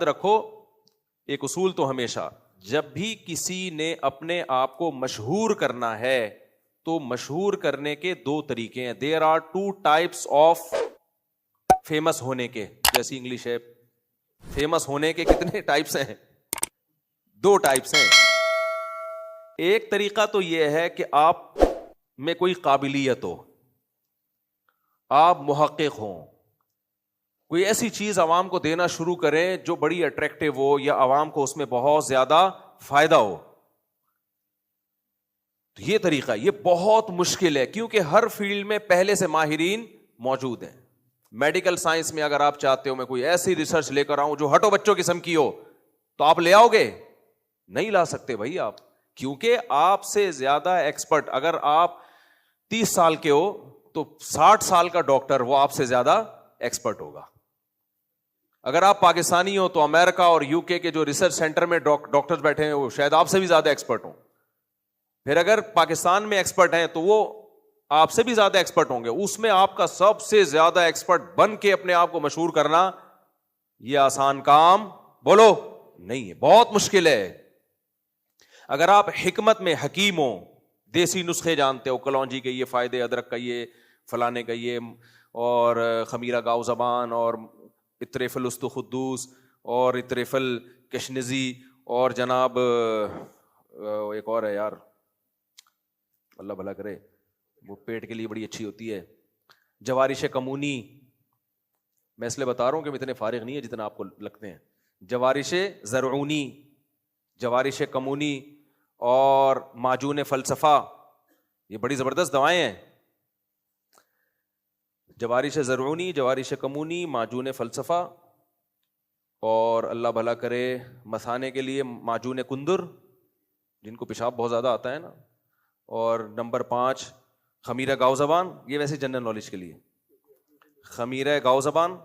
یاد رکھو ایک اصول تو ہمیشہ، جب بھی کسی نے اپنے آپ کو مشہور کرنا ہے تو مشہور کرنے کے دو طریقے ہیں. There are two types of famous ہونے کے. جیسی انگلش ہے، فیمس ہونے کے کتنے ٹائپس ہیں؟ دو ٹائپس ہیں. ایک طریقہ تو یہ ہے کہ آپ میں کوئی قابلیت ہو، آپ محقق ہوں، کوئی ایسی چیز عوام کو دینا شروع کریں جو بڑی اٹریکٹیو ہو یا عوام کو اس میں بہت زیادہ فائدہ ہو. تو یہ طریقہ یہ بہت مشکل ہے، کیونکہ ہر فیلڈ میں پہلے سے ماہرین موجود ہیں. میڈیکل سائنس میں اگر آپ چاہتے ہو میں کوئی ایسی ریسرچ لے کر آؤں جو ہٹو بچوں قسم کی ہو، تو آپ لے آؤ گے؟ نہیں لا سکتے بھائی آپ، کیونکہ آپ سے زیادہ ایکسپرٹ، اگر آپ 30 سال کے ہو تو 60 سال کا ڈاکٹر وہ آپ سے زیادہ ایکسپرٹ ہوگا. اگر آپ پاکستانی ہو تو امریکہ اور یو کے جو ریسرچ سینٹر میں ڈاکٹرز بیٹھے ہیں وہ شاید آپ سے بھی زیادہ ایکسپرٹ ہوں. پھر اگر پاکستان میں ایکسپرٹ ہیں تو وہ آپ سے بھی زیادہ ایکسپرٹ ہوں گے. اس میں آپ کا سب سے زیادہ ایکسپرٹ بن کے اپنے آپ کو مشہور کرنا یہ آسان کام بولو نہیں ہے، بہت مشکل ہے. اگر آپ حکمت میں حکیم ہو، دیسی نسخے جانتے ہو، کلونجی کے یہ فائدے، ادرک کا یہ، فلانے کا یہ، اور خمیرہ گاؤ زبان، اور اطریفل استخدوس، اور اطریفل کشنزی، اور جناب ایک اور ہے یار، اللہ بھلا کرے، وہ پیٹ کے لیے بڑی اچھی ہوتی ہے، جوارش کمونی. میں اس لیے بتا رہا ہوں کہ میں اتنے فارغ نہیں ہے جتنا آپ کو لگتے ہیں. جوارش زرعونی، جوارش کمونی، اور معجون فلسفہ، یہ بڑی زبردست دوائیں ہیں. جوارش زرعونی، جوارش کمونی، معجون فلسفہ، اور اللہ بھلا کرے مثانے کے لیے معجون کندر، جن کو پیشاب بہت زیادہ آتا ہے نا، اور نمبر 5 خمیرہ گاؤ زبان. یہ ویسے جنرل نالج کے لیے، خمیرہ گاؤ زبان،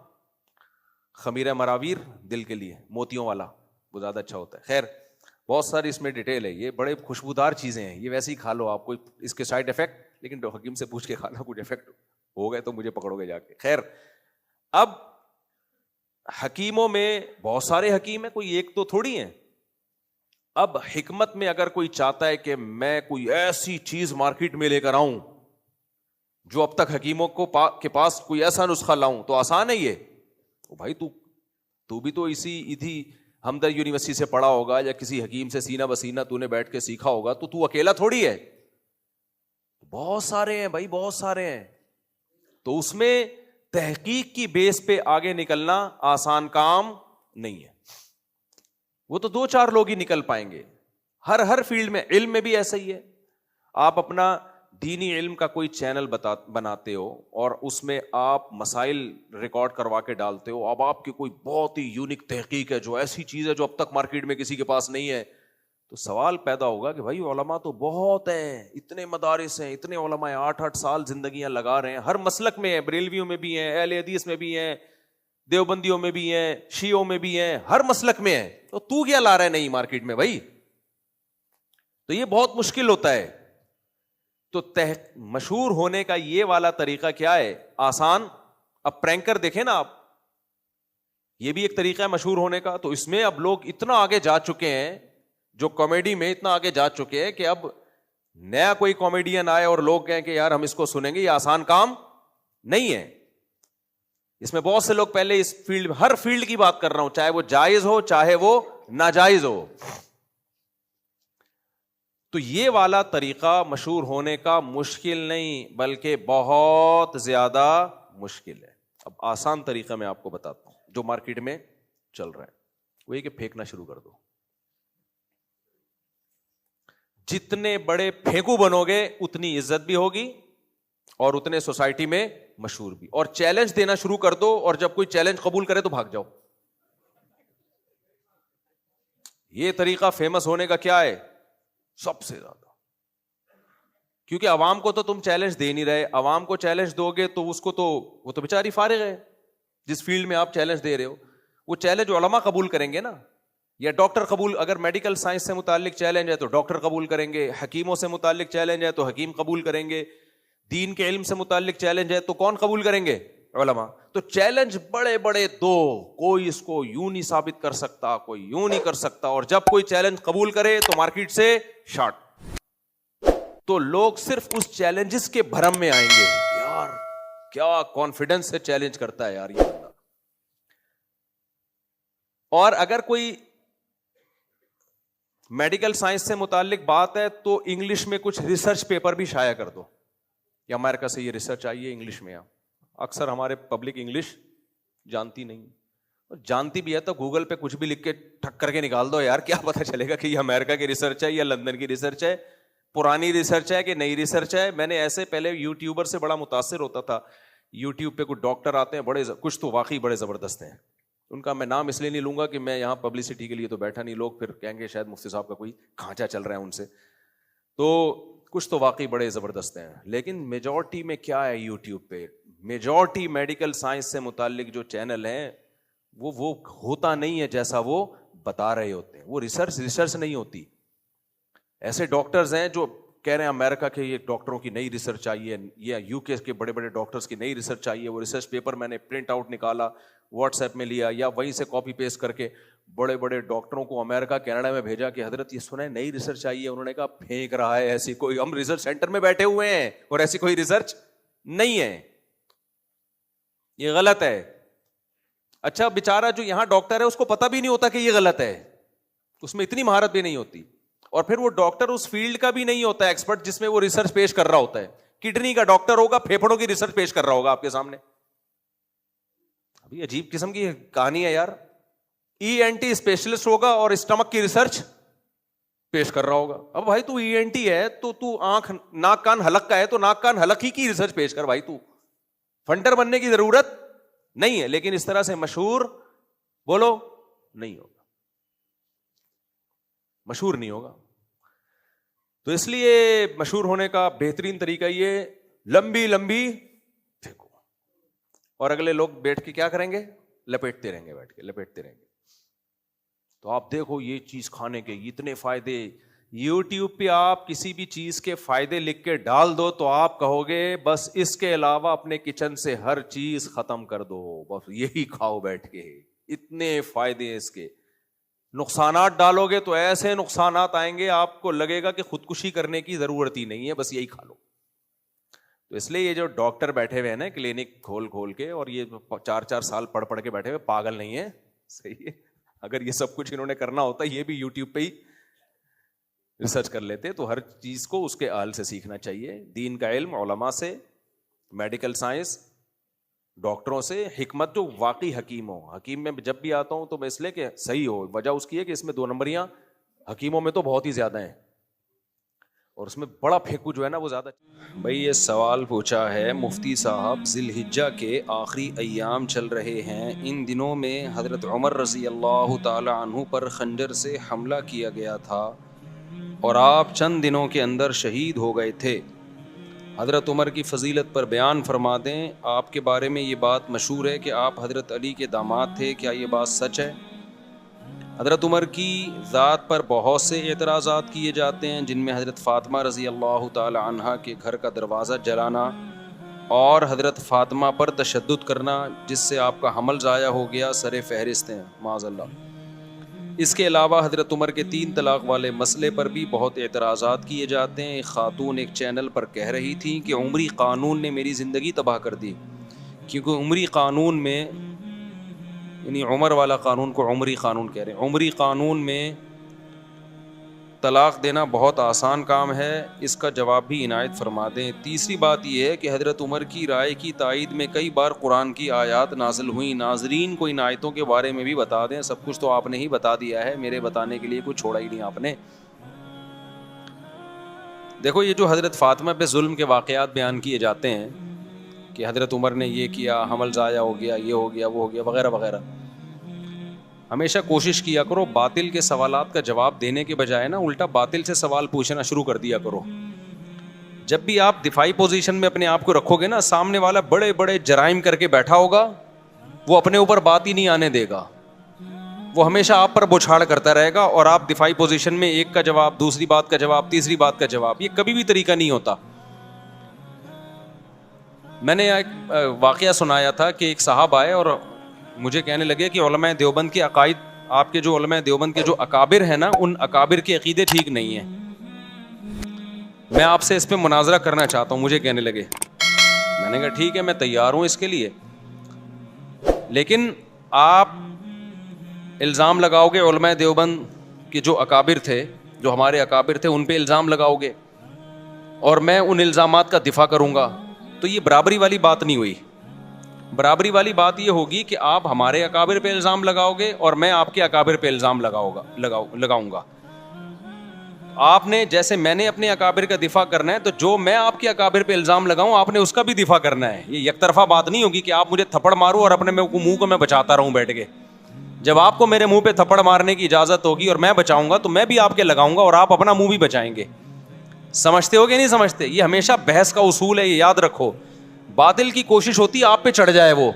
خمیرہ مراویر دل کے لیے، موتیوں والا وہ زیادہ اچھا ہوتا ہے. خیر بہت ساری اس میں ڈیٹیل ہے، یہ بڑے خوشبودار چیزیں ہیں، یہ ویسے ہی کھا لو آپ، کوئی اس کے سائڈ افیکٹ، لیکن حکیم سے پوچھ کے کھانا، کچھ افیکٹ ہو گئے تو مجھے پکڑو گے جا کے. خیر اب حکیموں میں بہت سارے حکیم ہیں، کوئی ایک تو تھوڑی ہیں. اب حکمت میں اگر کوئی چاہتا ہے کہ میں کوئی ایسی چیز مارکیٹ میں لے کر آؤں جو اب تک حکیموں کو کے پاس کوئی ایسا نسخہ لاؤں، تو آسان ہے یہ؟ بھائی تو بھی تو اسی ہمدر یونیورسٹی سے پڑھا ہوگا یا کسی حکیم سے سینہ بسینہ تو نے بیٹھ کے سیکھا ہوگا، تو اکیلا تھوڑی ہے، بہت سارے ہیں بھائی، بہت سارے ہیں. تو اس میں تحقیق کی بیس پہ آگے نکلنا آسان کام نہیں ہے. وہ تو 2-4 لوگ ہی نکل پائیں گے. ہر فیلڈ میں، علم میں بھی ایسا ہی ہے. آپ اپنا دینی علم کا کوئی چینل بناتے ہو اور اس میں آپ مسائل ریکارڈ کروا کے ڈالتے ہو، اب آپ کی کوئی بہت ہی یونک تحقیق ہے جو ایسی چیز ہے جو اب تک مارکیٹ میں کسی کے پاس نہیں ہے، تو سوال پیدا ہوگا کہ بھائی علماء تو بہت ہیں، اتنے مدارس ہیں، اتنے علماء ہیں، 8-8 سال زندگیاں لگا رہے ہیں، ہر مسلک میں ہیں، بریلویوں میں بھی ہیں، اہل حدیث میں بھی ہیں، دیوبندیوں میں بھی ہیں، شیعوں میں بھی ہیں، ہر مسلک میں ہیں، تو کیا لا رہا ہے نہیں مارکیٹ میں بھائی؟ تو یہ بہت مشکل ہوتا ہے. تو مشہور ہونے کا یہ والا طریقہ کیا ہے؟ آسان. اب پرینکر دیکھیں نا آپ، یہ بھی ایک طریقہ ہے مشہور ہونے کا. تو اس میں اب لوگ اتنا آگے جا چکے ہیں، جو کامیڈی میں اتنا آگے جا چکے ہیں کہ اب نیا کوئی کامیڈین آئے اور لوگ کہیں کہ یار ہم اس کو سنیں گے، یہ آسان کام نہیں ہے. اس میں بہت سے لوگ پہلے اس فیلڈ، ہر فیلڈ کی بات کر رہا ہوں، چاہے وہ جائز ہو چاہے وہ ناجائز ہو. تو یہ والا طریقہ مشہور ہونے کا مشکل نہیں بلکہ بہت زیادہ مشکل ہے. اب آسان طریقہ میں آپ کو بتاتا ہوں جو مارکیٹ میں چل رہا ہے، وہ یہ کہ پھینکنا شروع کر دو. جتنے بڑے پھینکو بنو گے اتنی عزت بھی ہوگی اور اتنے سوسائٹی میں مشہور بھی. اور چیلنج دینا شروع کر دو، اور جب کوئی چیلنج قبول کرے تو بھاگ جاؤ. یہ طریقہ فیمس ہونے کا کیا ہے سب سے زیادہ، کیونکہ عوام کو تو تم چیلنج دے نہیں رہے. عوام کو چیلنج دو گے تو اس کو تو وہ تو بیچاری فارغ ہے. جس فیلڈ میں آپ چیلنج دے رہے ہو وہ چیلنج علماء قبول کریں گے نا، یا ڈاکٹر قبول، اگر میڈیکل سائنس سے متعلق چیلنج ہے تو ڈاکٹر قبول کریں گے، حکیموں سے متعلق چیلنج ہے تو حکیم قبول کریں گے، دین کے علم سے متعلق چیلنج ہے تو کون قبول کریں گے؟ علماء. تو چیلنج بڑے بڑے دو, کوئی اس کو یوں نہیں ثابت کر سکتا, کوئی یوں نہیں کر سکتا, اور جب کوئی چیلنج قبول کرے تو مارکیٹ سے شارٹ. تو لوگ صرف اس چیلنجز کے بھرم میں آئیں گے, یار کیا کانفیڈنس سے چیلنج کرتا ہے یار یہ بندہ. اور اگر کوئی میڈیکل سائنس سے متعلق بات ہے تو انگلش میں کچھ ریسرچ پیپر بھی شائع کر دو, یا امریکہ سے یہ ریسرچ آئی ہے انگلش میں. اکثر ہمارے پبلک انگلش جانتی نہیں, جانتی بھی ہے تو گوگل پہ کچھ بھی لکھ کے ٹھک کر کے نکال دو یار, کیا پتہ چلے گا کہ یہ امریکہ کی ریسرچ ہے یا لندن کی ریسرچ ہے, پرانی ریسرچ ہے کہ نئی ریسرچ ہے. میں نے ایسے پہلے یوٹیوبر سے بڑا متاثر ہوتا تھا. یوٹیوب پہ کچھ ڈاکٹر آتے ہیں بڑے, کچھ تو واقعی بڑے زبردست ہیں, ان کا میں نام اس لیے نہیں لوں گا کہ میں یہاں پبلسٹی کے لیے تو بیٹھا نہیں, لوگ پھر کہیں گے شاید مفتی صاحب کا کوئی کھانچہ چل رہا ہے ان سے. تو کچھ تو واقعی بڑے زبردست ہیں, لیکن میجورٹی میں کیا ہے یوٹیوب پہ, میجورٹی میڈیکل سائنس سے متعلق جو چینل ہیں وہ ہوتا نہیں ہے جیسا وہ بتا رہے ہوتے ہیں. وہ ریسرچ نہیں ہوتی. ایسے ڈاکٹرز ہیں جو کہہ رہے ہیں امریکہ کے یہ ڈاکٹروں کی نئی ریسرچ آئی ہے, یا یو کے کے بڑے بڑے ڈاکٹرز کی نئی ریسرچ آئی ہے. وہ ریسرچ پیپر میں نے پرنٹ آؤٹ نکالا, واٹس ایپ میں لیا, یا وہیں سے کاپی پیسٹ کر کے بڑے بڑے ڈاکٹروں کو امریکہ کینیڈا میں بھیجا کہ حضرت یہ سنا ہے نئی ریسرچ آئی ہے. انہوں نے کہا پھینک رہا ہے, ایسی کوئی, ہم ریسرچ سینٹر میں بیٹھے ہوئے ہیں اور ایسی کوئی ریسرچ نہیں ہے, یہ غلط ہے. اچھا بیچارہ جو یہاں ڈاکٹر ہے اس کو پتہ بھی نہیں ہوتا کہ یہ غلط ہے, اس میں اتنی مہارت بھی نہیں ہوتی. اور پھر وہ ڈاکٹر اس فیلڈ کا بھی نہیں ہوتا ایکسپرٹ جس میں وہ ریسرچ پیش کر رہا ہوتا ہے. کڈنی کا ڈاکٹر ہوگا, پھیپھڑوں کی ریسرچ پیش کر رہا ہوگا آپ کے سامنے. ابھی عجیب قسم کی کہانی ہے یار. ای این ٹی اسپیشلسٹ ہوگا اور اسٹمک کی ریسرچ پیش کر رہا ہوگا. اب بھائی تو ای این ٹی ہے تو آنکھ ناک کان حلق کا ہے تو ناک کان حلق ہی کی ریسرچ پیش کر بھائی, تو فنڈر بننے کی ضرورت نہیں ہے. لیکن اس طرح سے مشہور بولو نہیں ہوگا, مشہور نہیں ہوگا. تو اس لیے مشہور ہونے کا بہترین طریقہ یہ لمبی لمبی پھینکو, اور اگلے لوگ بیٹھ کے کیا کریں گے, لپیٹتے رہیں گے, بیٹھ کے لپیٹتے رہیں گے. تو آپ دیکھو یہ چیز کھانے کے اتنے فائدے, یوٹیوب پہ آپ کسی بھی چیز کے فائدے لکھ کے ڈال دو تو آپ کہو گے بس اس کے علاوہ اپنے کچن سے ہر چیز ختم کر دو, بس یہی کھاؤ بیٹھ کے, اتنے فائدے اس کے. نقصانات ڈالو گے تو ایسے نقصانات آئیں گے آپ کو لگے گا کہ خودکشی کرنے کی ضرورت ہی نہیں ہے, بس یہی کھا لو. تو اس لیے یہ جو ڈاکٹر بیٹھے ہوئے ہیں نا کلینک کھول کے, اور یہ 4 سال پڑھ کے بیٹھے ہوئے, پاگل نہیں ہے, صحیح ہے. اگر یہ سب کچھ انہوں نے کرنا ہوتا یہ بھی یوٹیوب پہ ہی ریسرچ کر لیتے. تو ہر چیز کو اس کے اہل سے سیکھنا چاہیے, دین کا علم علماء سے, میڈیکل سائنس ڈاکٹروں سے, حکمت جو واقعی حکیم ہو. حکیم میں جب بھی آتا ہوں تو میں اس لیے کہ صحیح ہو, وجہ اس کی ہے کہ اس میں 2 نمبریاں حکیموں میں تو بہت ہی زیادہ ہیں, اور اس میں بڑا پھینکو جو ہے نا وہ زیادہ. بھائی یہ سوال پوچھا ہے مفتی صاحب, ذی الحجہ کے آخری ایام چل رہے ہیں, ان دنوں میں حضرت عمر رضی اللہ تعالی عنہ پر خنجر سے حملہ کیا گیا تھا اور آپ چند دنوں کے اندر شہید ہو گئے تھے. حضرت عمر کی فضیلت پر بیان فرما دیں. آپ کے بارے میں یہ بات مشہور ہے کہ آپ حضرت علی کے داماد تھے, کیا یہ بات سچ ہے؟ حضرت عمر کی ذات پر بہت سے اعتراضات کیے جاتے ہیں, جن میں حضرت فاطمہ رضی اللہ تعالی عنہا کے گھر کا دروازہ جلانا اور حضرت فاطمہ پر تشدد کرنا جس سے آپ کا حمل ضائع ہو گیا سر فہرست ہیں معاذ اللہ. اس کے علاوہ حضرت عمر کے 3 طلاق والے مسئلے پر بھی بہت اعتراضات کیے جاتے ہیں. ایک خاتون ایک چینل پر کہہ رہی تھی کہ عمری قانون نے میری زندگی تباہ کر دی, کیونکہ عمری قانون میں, یعنی عمر والا قانون کو عمری قانون کہہ رہے ہیں, عمری قانون میں طلاق دینا بہت آسان کام ہے. اس کا جواب بھی عنایت فرما دیں. تیسری بات یہ ہے کہ حضرت عمر کی رائے کی تائید میں کئی بار قرآن کی آیات نازل ہوئیں. ناظرین کو ان آیتوں کے بارے میں بھی بتا دیں. سب کچھ تو آپ نے ہی بتا دیا ہے, میرے بتانے کے لیے کچھ چھوڑا ہی نہیں آپ نے. دیکھو یہ جو حضرت فاطمہ پہ ظلم کے واقعات بیان کیے جاتے ہیں کہ حضرت عمر نے یہ کیا, حمل ضائع ہو گیا, یہ ہو گیا, وہ ہو گیا, وغیرہ وغیرہ, ہمیشہ کوشش کیا کرو باطل کے سوالات کا جواب دینے کے بجائے نا الٹا باطل سے سوال پوچھنا شروع کر دیا کرو. جب بھی آپ دفاعی پوزیشن میں اپنے آپ کو رکھو گے نا, سامنے والا بڑے بڑے جرائم کر کے بیٹھا ہوگا, وہ اپنے اوپر بات ہی نہیں آنے دے گا, وہ ہمیشہ آپ پر بوچھاڑ کرتا رہے گا, اور آپ دفاعی پوزیشن میں ایک کا جواب, دوسری بات کا جواب, تیسری بات کا جواب. یہ کبھی بھی طریقہ نہیں ہوتا. میں نے ایک واقعہ سنایا تھا کہ ایک صاحب آئے اور مجھے کہنے لگے کہ علماء دیوبند کے عقائد، آپ کے جو علماء دیوبند کے جو اکابر ہیں نا، ان اکابر کے عقیدے ٹھیک نہیں ہیں، میں آپ سے اس پہ مناظرہ کرنا چاہتا ہوں. مجھے کہنے لگے. میں نے کہا ٹھیک ہے، میں تیار ہوں اس کے لیے، لیکن آپ الزام لگاؤ گے علماء دیوبند کے جو اکابر تھے، جو ہمارے اکابر تھے، ان پہ الزام لگاؤ گے اور میں ان الزامات کا دفاع کروں گا، تو یہ برابری والی بات نہیں ہوئی. برابری والی بات یہ ہوگی کہ آپ ہمارے اکابر پہ الزام لگاؤ گے اور میں آپ کے اکابر پہ الزام لگاؤں گا. آپ نے جیسے میں نے اپنے اکابر کا دفاع کرنا ہے، تو جو میں آپ کے اکابر پہ الزام لگاؤں آپ نے اس کا بھی دفاع کرنا ہے. یہ یک طرفہ بات نہیں ہوگی کہ آپ مجھے تھپڑ مارو اور اپنے منہ کو میں بچاتا رہوں بیٹھ کے. جب آپ کو میرے منہ پہ تھپڑ مارنے کی اجازت ہوگی اور میں بچاؤں گا تو میں بھی آپ کے لگاؤں گا اور آپ اپنا منہ بھی بچائیں گے. سمجھتے ہو کہ نہیں سمجھتے؟ یہ ہمیشہ بحث کا اصول ہے، یہ یاد رکھو. باطل کی کوشش ہوتی ہے آپ پہ چڑھ جائے وہ،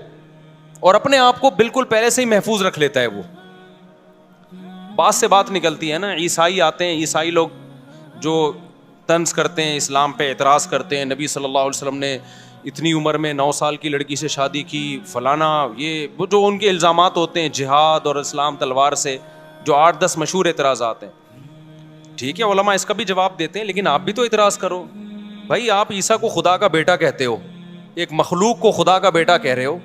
اور اپنے آپ کو بالکل پہلے سے ہی محفوظ رکھ لیتا ہے وہ. بات سے بات نکلتی ہے نا. عیسائی آتے ہیں، عیسائی لوگ جو طنز کرتے ہیں، اسلام پہ اعتراض کرتے ہیں، نبی صلی اللہ علیہ وسلم نے اتنی عمر میں 9 سال کی لڑکی سے شادی کی، فلانا، یہ وہ جو ان کے الزامات ہوتے ہیں جہاد اور اسلام تلوار سے، جو 8-10 مشہور اعتراضات ہیں. ٹھیک ہے، علماء اس کا بھی جواب دیتے ہیں، لیکن آپ بھی تو اعتراض کرو. بھائی آپ عیسیٰ کو خدا کا بیٹا کہتے ہو، ایک مخلوق کو خدا کا بیٹا کہہ رہے ہو،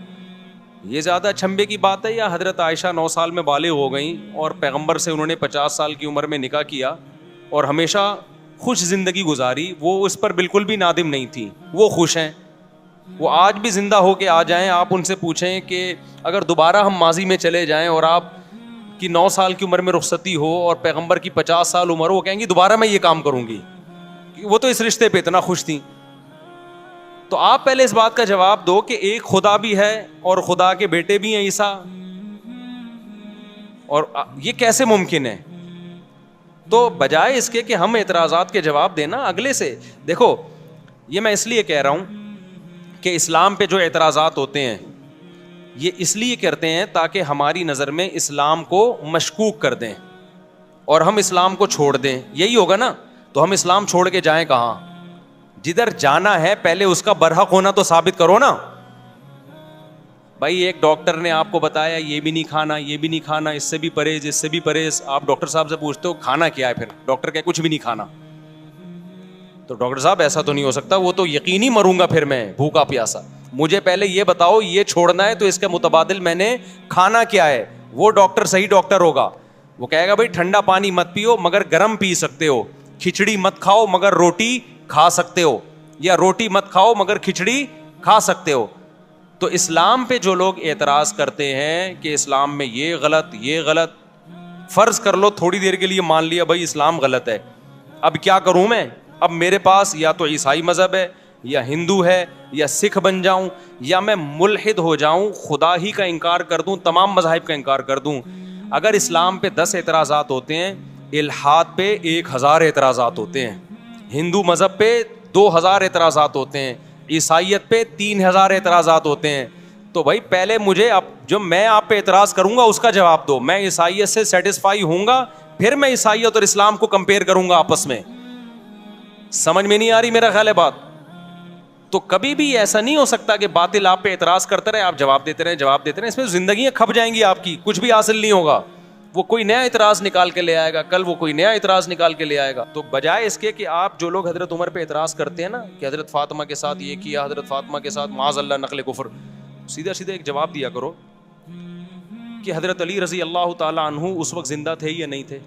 یہ زیادہ چھمبے کی بات ہے؟ یا حضرت عائشہ 9 سال میں بالغ ہو گئیں اور پیغمبر سے انہوں نے 50 سال کی عمر میں نکاح کیا اور ہمیشہ خوش زندگی گزاری، وہ اس پر بالکل بھی نادم نہیں تھی، وہ خوش ہیں. وہ آج بھی زندہ ہو کے آ جائیں، آپ ان سے پوچھیں کہ اگر دوبارہ ہم ماضی میں چلے جائیں اور آپ کی 9 سال کی عمر میں رخصتی ہو اور پیغمبر کی 50 سال عمر ہو، وہ کہیں گی دوبارہ میں یہ کام کروں گی. وہ تو اس رشتے پہ اتنا خوش تھیں. تو آپ پہلے اس بات کا جواب دو کہ ایک خدا بھی ہے اور خدا کے بیٹے بھی ہیں عیسیٰ، اور یہ کیسے ممکن ہے؟ تو بجائے اس کے کہ ہم اعتراضات کے جواب دینا اگلے سے، دیکھو یہ میں اس لیے کہہ رہا ہوں کہ اسلام پہ جو اعتراضات ہوتے ہیں یہ اس لیے کرتے ہیں تاکہ ہماری نظر میں اسلام کو مشکوک کر دیں اور ہم اسلام کو چھوڑ دیں. یہی ہوگا نا؟ تو ہم اسلام چھوڑ کے جائیں کہاں؟ جدھر جانا ہے پہلے اس کا برحق ہونا تو ثابت کرو نا. بھائی ایک ڈاکٹر نے آپ کو بتایا یہ بھی نہیں کھانا، یہ بھی نہیں کھانا، اس سے بھی پرہیز، اس سے بھی پرہیز. آپ ڈاکٹر صاحب سے پوچھتے ہو کھانا کیا ہے، پھر ڈاکٹر کہے کچھ بھی نہیں کھانا. تو ڈاکٹر صاحب ایسا تو نہیں ہو سکتا، وہ تو یقینی مروں گا پھر میں بھوکا پیاسا. مجھے پہلے یہ بتاؤ یہ چھوڑنا ہے تو اس کے متبادل میں نے کھانا کیا ہے. وہ ڈاکٹر صحیح ڈاکٹر ہوگا، وہ کہے گا بھائی ٹھنڈا پانی مت پیو مگر گرم پی سکتے ہو، کھچڑی مت کھاؤ مگر روٹی کھا سکتے ہو، یا روٹی مت کھاؤ مگر کھچڑی کھا سکتے ہو. تو اسلام پہ جو لوگ اعتراض کرتے ہیں کہ اسلام میں یہ غلط یہ غلط، فرض کر لو تھوڑی دیر کے لیے مان لیا بھائی اسلام غلط ہے، اب کیا کروں میں؟ اب میرے پاس یا تو عیسائی مذہب ہے یا ہندو ہے یا سکھ بن جاؤں یا میں ملحد ہو جاؤں، خدا ہی کا انکار کر دوں، تمام مذاہب کا انکار کر دوں. اگر اسلام پہ 10 اعتراضات ہوتے ہیں، الحاد پہ 1000 اعتراضات ہوتے ہیں، ہندو مذہب پہ 2000 اعتراضات ہوتے ہیں، عیسائیت پہ 3000 اعتراضات ہوتے ہیں. تو بھائی پہلے مجھے اب جو میں آپ پہ اعتراض کروں گا اس کا جواب دو. میں عیسائیت سے سیٹسفائی ہوں گا، پھر میں عیسائیت اور اسلام کو کمپیئر کروں گا آپس میں. سمجھ میں نہیں آ رہی میرا خیال ہے بات؟ تو کبھی بھی ایسا نہیں ہو سکتا کہ باطل آپ پہ اعتراض کرتے رہے، آپ جواب دیتے رہے. اس میں زندگیاں کھپ جائیں گی آپ کی، کچھ بھی حاصل نہیں ہوگا. وہ کوئی نیا اعتراض نکال کے لے آئے گا، کل وہ کوئی نیا اعتراض نکال کے لے آئے گا. تو بجائے اس کے کہ آپ جو لوگ حضرت عمر پہ اعتراض کرتے ہیں نا کہ حضرت فاطمہ کے ساتھ یہ کیا، حضرت فاطمہ کے ساتھ معاذ اللہ نقل کفر، سیدھا سیدھا ایک جواب دیا کرو کہ حضرت علی رضی اللہ تعالی عنہ اس وقت زندہ تھے یا نہیں تھے؟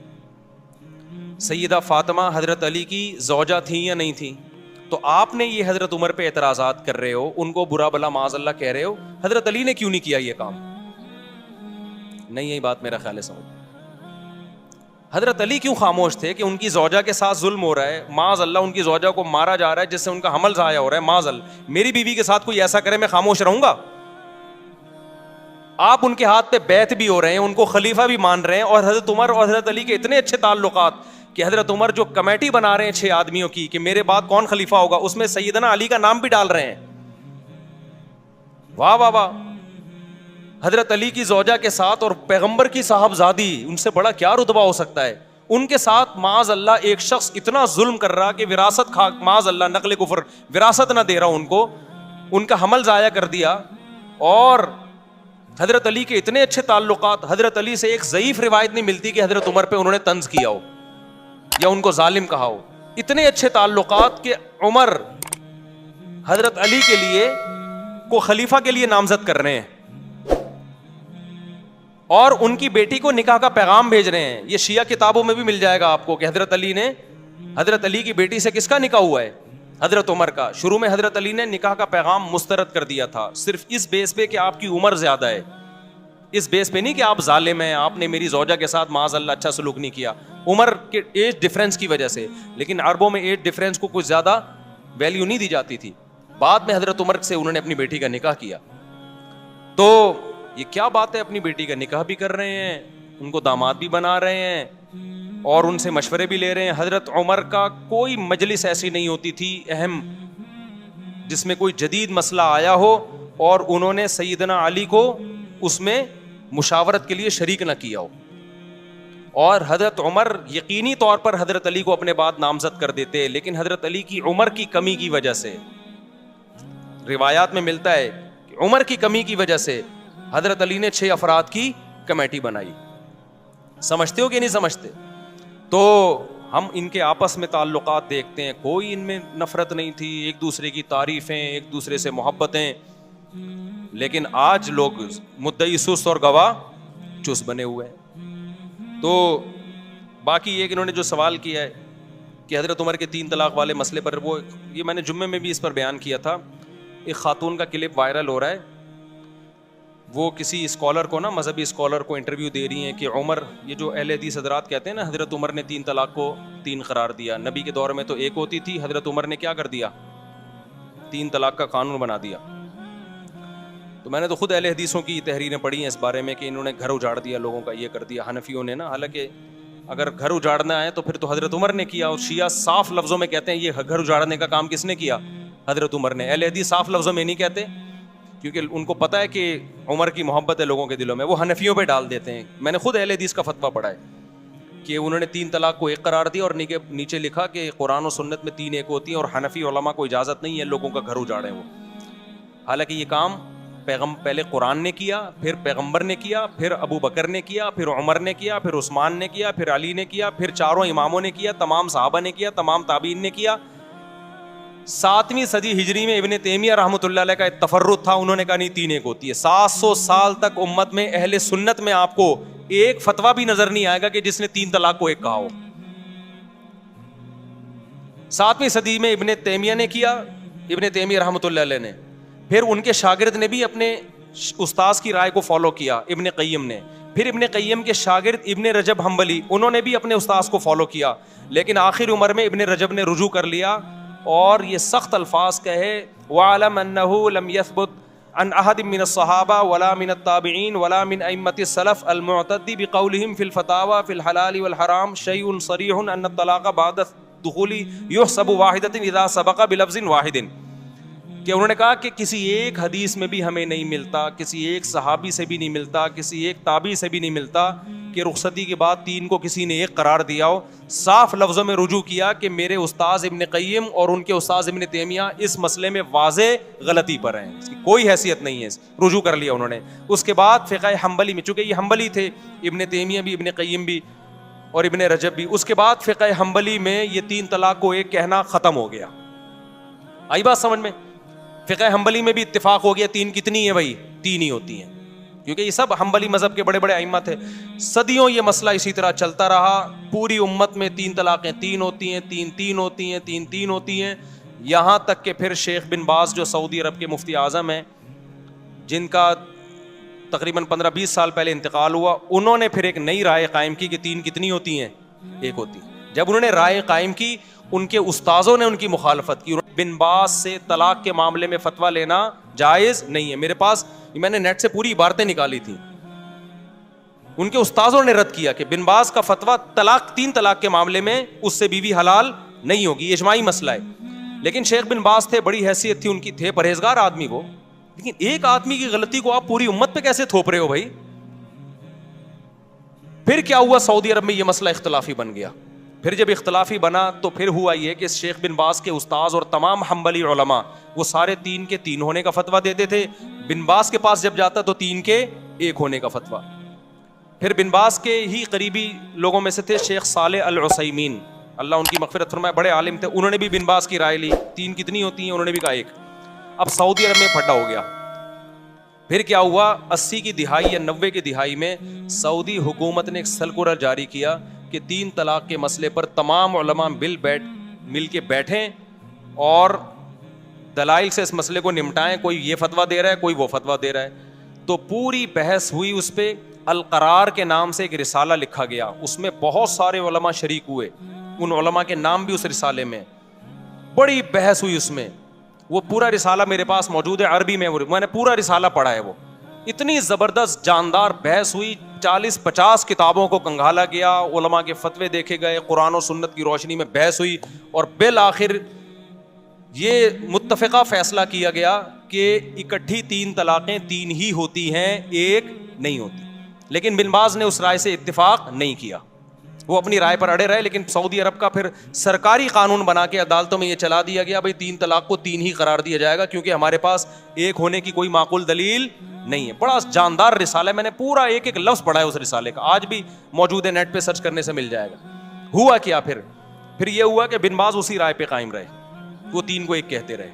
سیدہ فاطمہ حضرت علی کی زوجہ تھیں یا نہیں تھیں؟ تو آپ نے یہ حضرت عمر پہ اعتراضات کر رہے ہو، ان کو برا بلا معاذ اللہ کہہ رہے ہو، حضرت علی نے کیوں نہیں کیا یہ کام؟ نہیں یہی بات میرا خیال ہے سمجھ. حضرت علی کیوں خاموش تھے کہ ان کی زوجہ کے ساتھ ظلم ہو رہا ہے، معاذ اللہ ان کی زوجہ کو مارا جا رہا ہے جس سے ان کا حمل ضائع ہو رہا ہے، معاذ اللہ میری بیوی کے ساتھ کوئی ایسا کرے میں خاموش رہوں گا؟ آپ ان کے ہاتھ پہ بیعت بھی ہو رہے ہیں، ان کو خلیفہ بھی مان رہے ہیں، اور حضرت عمر اور حضرت علی کے اتنے اچھے تعلقات کہ حضرت عمر جو کمیٹی بنا رہے ہیں 6 آدمیوں کی کہ میرے بعد کون خلیفہ ہوگا، اس میں سیدنا علی کا نام بھی ڈال رہے ہیں. واہ واہ واہ. حضرت علی کی زوجہ کے ساتھ اور پیغمبر کی صاحبزادی، ان سے بڑا کیا رتبہ ہو سکتا ہے؟ ان کے ساتھ معاذ اللہ ایک شخص اتنا ظلم کر رہا کہ وراثت معاذ اللہ نقل کفر، وراثت نہ دے رہا ان کو، ان کا حمل ضائع کر دیا. اور حضرت علی کے اتنے اچھے تعلقات, حضرت علی سے ایک ضعیف روایت نہیں ملتی کہ حضرت عمر پہ انہوں نے طنز کیا ہو یا ان کو ظالم کہا ہو. اتنے اچھے تعلقات کہ عمر حضرت علی کے لیے کو خلیفہ کے لیے نامزد کر رہے ہیں اور ان کی بیٹی کو نکاح کا پیغام بھیج رہے ہیں. یہ شیعہ کتابوں میں بھی مل جائے گا آپ کو کہ حضرت علی کی بیٹی سے کس کا نکاح ہوا ہے؟ حضرت عمر کا. شروع میں حضرت علی نے نکاح کا پیغام مسترد کر دیا تھا, صرف اس بیس پہ کہ آپ کی عمر زیادہ ہے, اس بیس پہ نہیں کہ آپ ظالم ہیں, آپ نے میری زوجہ کے ساتھ معاذ اللہ اچھا سلوک نہیں کیا, عمر کے ایج ڈفرینس کی وجہ سے. لیکن عربوں میں ایج ڈفرینس کو کچھ زیادہ ویلیو نہیں دی جاتی تھی. بعد میں حضرت عمر سے انہوں نے اپنی بیٹی کا نکاح کیا. تو یہ کیا بات ہے, اپنی بیٹی کا نکاح بھی کر رہے ہیں, ان کو داماد بھی بنا رہے ہیں اور ان سے مشورے بھی لے رہے ہیں. حضرت عمر کا کوئی مجلس ایسی نہیں ہوتی تھی اہم جس میں کوئی جدید مسئلہ آیا ہو اور انہوں نے سیدنا علی کو اس میں مشاورت کے لیے شریک نہ کیا ہو. اور حضرت عمر یقینی طور پر حضرت علی کو اپنے بعد نامزد کر دیتے, لیکن حضرت علی کی عمر کی کمی کی وجہ سے, روایات میں ملتا ہے کہ عمر کی کمی کی وجہ سے حضرت علی نے 6 افراد کی کمیٹی بنائی. سمجھتے ہو کہ نہیں سمجھتے؟ تو ہم ان کے آپس میں تعلقات دیکھتے ہیں, کوئی ان میں نفرت نہیں تھی, ایک دوسرے کی تعریفیں, ایک دوسرے سے محبتیں. لیکن آج لوگ مدعی سست اور گواہ چست بنے ہوئے ہیں. تو باقی یہ کہ انہوں نے جو سوال کیا ہے کہ حضرت عمر کے 3 طلاق والے مسئلے پر, وہ یہ میں نے جمعے میں بھی اس پر بیان کیا تھا. ایک خاتون کا کلپ وائرل ہو رہا ہے, وہ کسی اسکالر کو نا, مذہبی اسکالر کو انٹرویو دے رہی ہیں کہ عمر, یہ جو اہل حدیث حضرات کہتے ہیں نا حضرت عمر نے 3 طلاق کو 3 قرار دیا, نبی کے دور میں تو 1 ہوتی تھی, حضرت عمر نے کیا کر دیا, 3 طلاق کا قانون بنا دیا. تو میں نے تو خود اہل حدیثوں کی تحریریں پڑھی ہیں اس بارے میں کہ انہوں نے گھر اجاڑ دیا لوگوں کا, یہ کر دیا حنفیوں نے نا. حالانکہ اگر گھر اجاڑنا ہے تو پھر تو حضرت عمر نے کیا, اور شیعہ صاف لفظوں میں کہتے ہیں یہ گھر اجاڑنے کا کام کس نے کیا, حضرت عمر نے. اہل حدیث صاف لفظوں میں نہیں کہتے کیونکہ ان کو پتا ہے کہ عمر کی محبت ہے لوگوں کے دلوں میں, وہ حنفیوں پہ ڈال دیتے ہیں. میں نے خود اہل حدیث کا فتویٰ پڑھا ہے کہ انہوں نے 3 طلاق کو 1 قرار دیا اور نیچے لکھا کہ قرآن و سنت میں 3 1 ہوتی ہیں اور حنفی علماء کو اجازت نہیں ہے لوگوں کا گھر اجاڑیں وہ. حالانکہ یہ کام پہلے قرآن نے کیا, پھر پیغمبر نے کیا, پھر ابو بکر نے کیا, پھر عمر نے کیا, پھر عثمان نے کیا, پھر علی نے کیا, پھر 4 اماموں نے کیا, تمام صحابہ نے کیا, تمام تابعین نے کیا. 7ویں صدی ہجری میں ابن تیمیہ رحمۃ اللہ علیہ کا ایک تفرد تھا, انہوں نے کہا نہیں 3 1 ہوتی ہے. 700 سال تک امت میں اہل سنت میں آپ کو ایک فتویٰ بھی نظر نہیں آئے گا کہ جس نے 3 طلاق کو 1 کہا ہو. 7ویں صدی میں ابن تیمیہ نے کیا, ابن تیمیہ رحمۃ اللہ علیہ نے, پھر ان کے شاگرد نے بھی اپنے استاذ کی رائے کو فالو کیا, ابن قیم نے, پھر ابن قیم کے شاگرد ابن رجب حنبلی, انہوں نے بھی اپنے استاذ کو فالو کیا. لیکن آخر عمر میں ابن رجب نے رجوع کر لیا اور یہ سخت الفاظ کہے وَعَلَمْ أَنَّهُ لَمْ يَثْبُتْ عَنْ أَحَدٍ مِّنَ الصَّحَابَةِ وَلَا مِنَ التَّابِعِينَ وَلَا مِنْ أَئِمَّةِ السَّلَفِ الْمُعْتَدِّ بِقَوْلِهِمْ فِي الْفَتَاوَى فِي الْحَلَالِ وَالْحَرَامِ شَيْءٌ صَرِيحٌ أَنَّ الطَّلَاقَ بَعْدَ الدُّخُولِ يُحْسَبُ وَاحِدَةً إِذَا سَبَقَ بِلَفْظٍ وَاحِدٍ. کہ انہوں نے کہا کہ کسی ایک حدیث میں بھی ہمیں نہیں ملتا, کسی ایک صحابی سے بھی نہیں ملتا, کسی ایک تابعی سے بھی نہیں ملتا کہ رخصتی کے بعد 3 کو کسی نے 1 قرار دیا ہو. صاف لفظوں میں رجوع کیا کہ میرے استاذ ابن قیم اور ان کے استاذ ابن تیمیہ اس مسئلے میں واضح غلطی پر ہیں, اس کی کوئی حیثیت نہیں ہے. رجوع کر لیا انہوں نے. اس کے بعد فقہ حنبلی میں, چونکہ یہ حنبلی تھے, ابن تیمیہ بھی, ابن قیم بھی اور ابن رجب بھی, اس کے بعد فقہ حنبلی میں یہ 3 طلاق کو 1 کہنا ختم ہو گیا. آئی بات سمجھ میں؟ فقہ حنبلی میں بھی اتفاق ہو گیا 3 کتنی ہیں بھائی, 3 ہی ہوتی ہیں, کیونکہ یہ سب حنبلی مذہب کے بڑے بڑے ائمہ تھے. صدیوں یہ مسئلہ اسی طرح چلتا رہا, پوری امت میں 3 طلاقیں 3 ہوتی ہیں, 3 3 ہوتی ہیں, 3 3 ہوتی ہیں, یہاں تک کہ پھر شیخ بن باز جو سعودی عرب کے مفتی اعظم ہیں, جن کا تقریباً 15-20 سال پہلے انتقال ہوا, انہوں نے پھر ایک نئی رائے قائم کی کہ 3 کتنی ہوتی ہیں, 1 ہوتی. جب انہوں نے رائے قائم کی, ان کے استاذوں نے ان کی مخالفت کی. بن باز سے طلاق کے معاملے میں فتویٰ لینا جائز نہیں ہے. میرے پاس میں نے نیٹ سے پوری عبارتیں نکالی تھیں, ان کے استاذوں نے رد کیا کہ بن باز کا فتویٰ 3 طلاق کے معاملے میں اس سے بیوی حلال نہیں ہوگی, اجماعی مسئلہ ہے. لیکن شیخ بن باز تھے, بڑی حیثیت تھی ان کی, تھے پرہیزگار آدمی وہ, لیکن ایک آدمی کی غلطی کو آپ پوری امت پہ کیسے تھوپ رہے ہو بھائی؟ پھر کیا ہوا, سعودی عرب میں یہ مسئلہ اختلافی بن گیا. پھر جب اختلافی بنا تو پھر ہوا یہ کہ شیخ بن باز کے استاذ اور تمام حنبلی علماء وہ سارے 3 کے 3 ہونے کا فتویٰ دیتے تھے. بن باز کے پاس جب جاتا تو 3 کے 1 ہونے کا فتویٰ. پھر بن باز کے ہی قریبی لوگوں میں سے تھے شیخ صالح العثیمین, اللہ ان کی مغفرت فرمائے, بڑے عالم تھے. انہوں نے بھی بن باز کی رائے لی, 3 کتنی ہوتی ہیں, انہوں نے بھی کہا 1. اب سعودی عرب میں پھڈا ہو گیا. پھر کیا ہوا, 80 کی دہائی یا 90 کی دہائی میں سعودی حکومت نے ایک سرکولر جاری کیا کہ 3 طلاق کے مسئلے پر تمام علماء مل کے بیٹھیں اور دلائل سے اس مسئلے کو نمٹائیں. کوئی یہ فتویٰ دے رہا ہے, کوئی وہ فتویٰ دے رہا ہے. تو پوری بحث ہوئی اس پہ. القرار کے نام سے ایک رسالہ لکھا گیا, اس میں بہت سارے علماء شریک ہوئے, ان علماء کے نام بھی اس رسالے میں. بڑی بحث ہوئی اس میں. وہ پورا رسالہ میرے پاس موجود ہے عربی میں نے پورا رسالہ پڑھا ہے. وہ اتنی زبردست جاندار بحث ہوئی, 40-50 کتابوں کو کنگھالا گیا, علماء کے فتوے دیکھے گئے, قرآن و سنت کی روشنی میں بحث ہوئی, اور بالآخر یہ متفقہ فیصلہ کیا گیا کہ اکٹھی 3 طلاقیں 3 ہی ہوتی ہیں, 1 نہیں ہوتی. لیکن بن باز نے اس رائے سے اتفاق نہیں کیا, وہ اپنی رائے پر اڑے رہے. لیکن سعودی عرب کا پھر سرکاری قانون بنا کے عدالتوں میں یہ چلا دیا گیا, بھائی 3 طلاق کو 3 ہی قرار دیا جائے گا, کیونکہ ہمارے پاس 1 ہونے کی کوئی معقول دلیل نہیں ہے. بڑا جاندار رسالہ ہے, میں نے پورا ایک لفظ پڑھا ہے اس رسالے کا, آج بھی موجود ہے, نیٹ پہ سرچ کرنے سے مل جائے گا. ہوا کیا پھر یہ ہوا کہ بن باز اسی رائے پہ قائم رہے, وہ 3 کو 1 کہتے رہے.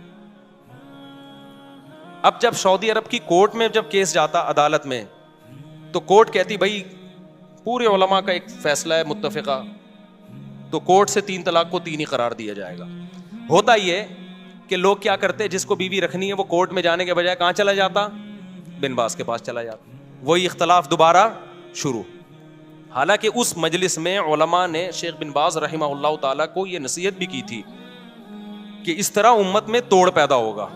اب جب سعودی عرب کی کورٹ میں جب کیس جاتا عدالت میں, تو کورٹ کہتی بھائی پورے علماء کا ایک فیصلہ ہے متفقہ, تو کورٹ سے 3 طلاق کو 3 ہی قرار دیا جائے گا. ہوتا یہ کہ لوگ کیا کرتے, جس کو بیوی رکھنی ہے وہ کورٹ میں جانے کے بجائے کہاں چلا جاتا, بن باز کے پاس چلا جاتا. وہی اختلاف دوبارہ شروع. حالانکہ اس مجلس میں علماء نے شیخ بن باز رحمہ اللہ تعالیٰ کو یہ نصیحت بھی کی تھی کہ اس طرح امت میں توڑ پیدا ہوگا.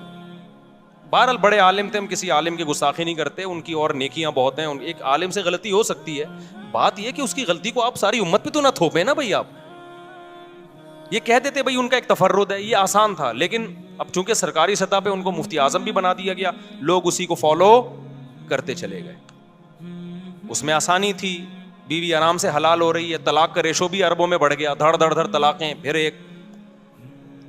بہرحال بڑے عالم تھے, ہم کسی عالم کی گستاخی نہیں کرتے, ان کی اور نیکیاں بہت ہیں. ایک عالم سے غلطی ہو سکتی ہے, بات یہ کہ اس کی غلطی کو آپ ساری امت پہ تو نہ تھوپیں نا بھائی. آپ یہ کہہ دیتے بھائی ان کا ایک تفرد ہے, یہ آسان تھا. لیکن اب چونکہ سرکاری سطح پہ ان کو مفتی اعظم بھی بنا دیا گیا, لوگ اسی کو فالو کرتے چلے گئے. اس میں آسانی تھی, بیوی آرام سے حلال ہو رہی ہے, طلاق کا ریشو بھی اربوں میں بڑھ گیا, دھڑ دھڑ دھڑ طلاقیں, پھر ایک.